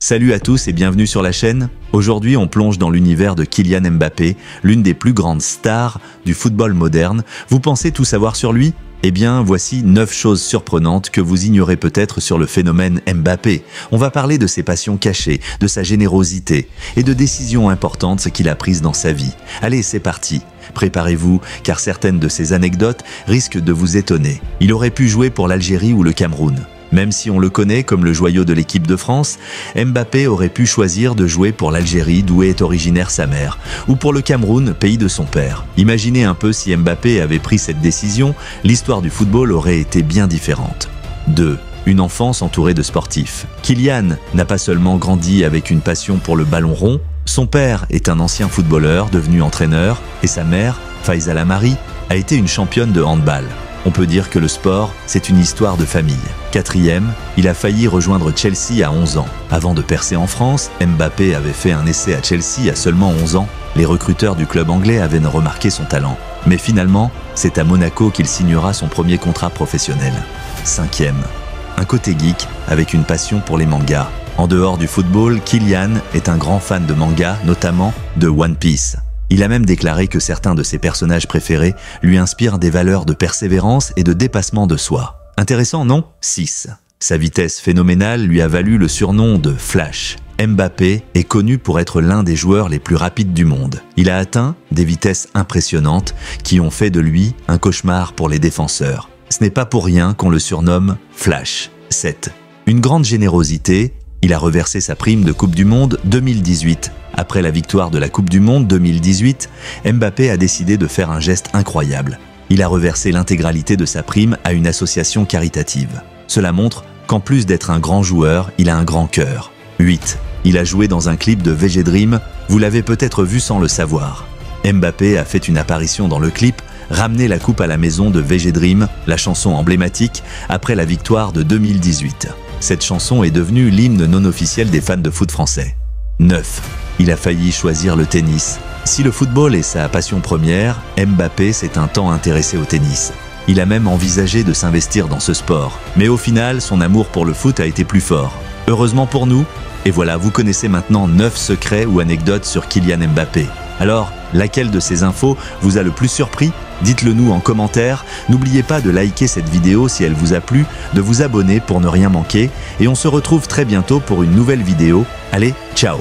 Salut à tous et bienvenue sur la chaîne. Aujourd'hui, on plonge dans l'univers de Kylian Mbappé, l'une des plus grandes stars du football moderne. Vous pensez tout savoir sur lui ? Eh bien, voici 9 choses surprenantes que vous ignorez peut-être sur le phénomène Mbappé. On va parler de ses passions cachées, de sa générosité et de décisions importantes qu'il a prises dans sa vie. Allez, c'est parti. Préparez-vous, car certaines de ces anecdotes risquent de vous étonner. Il aurait pu jouer pour l'Algérie ou le Cameroun. Même si on le connaît comme le joyau de l'équipe de France, Mbappé aurait pu choisir de jouer pour l'Algérie d'où est originaire sa mère, ou pour le Cameroun, pays de son père. Imaginez un peu si Mbappé avait pris cette décision, l'histoire du football aurait été bien différente. 2. Une enfance entourée de sportifs. Kylian n'a pas seulement grandi avec une passion pour le ballon rond, son père est un ancien footballeur devenu entraîneur, et sa mère, Faiza Lamari, a été une championne de handball. On peut dire que le sport, c'est une histoire de famille. 4e, il a failli rejoindre Chelsea à 11 ans. Avant de percer en France, Mbappé avait fait un essai à Chelsea à seulement 11 ans. Les recruteurs du club anglais avaient remarqué son talent. Mais finalement, c'est à Monaco qu'il signera son premier contrat professionnel. 5e, un côté geek avec une passion pour les mangas. En dehors du football, Kylian est un grand fan de mangas, notamment de One Piece. Il a même déclaré que certains de ses personnages préférés lui inspirent des valeurs de persévérance et de dépassement de soi. Intéressant, non ? 6. Sa vitesse phénoménale lui a valu le surnom de Flash. Mbappé est connu pour être l'un des joueurs les plus rapides du monde. Il a atteint des vitesses impressionnantes qui ont fait de lui un cauchemar pour les défenseurs. Ce n'est pas pour rien qu'on le surnomme Flash. 7. Une grande générosité. Il a reversé sa prime de Coupe du Monde 2018. Après la victoire de la Coupe du Monde 2018, Mbappé a décidé de faire un geste incroyable. Il a reversé l'intégralité de sa prime à une association caritative. Cela montre qu'en plus d'être un grand joueur, il a un grand cœur. 8. Il a joué dans un clip de VG Dream, vous l'avez peut-être vu sans le savoir. Mbappé a fait une apparition dans le clip, ramener la coupe à la maison de VG Dream, la chanson emblématique, après la victoire de 2018. Cette chanson est devenue l'hymne non officiel des fans de foot français. 9. Il a failli choisir le tennis. Si le football est sa passion première, Mbappé s'est un temps intéressé au tennis. Il a même envisagé de s'investir dans ce sport. Mais au final, son amour pour le foot a été plus fort. Heureusement pour nous, et voilà, vous connaissez maintenant 9 secrets ou anecdotes sur Kylian Mbappé. Alors, laquelle de ces infos vous a le plus surpris ? Dites-le nous en commentaire. N'oubliez pas de liker cette vidéo si elle vous a plu, de vous abonner pour ne rien manquer. Et on se retrouve très bientôt pour une nouvelle vidéo. Allez, ciao!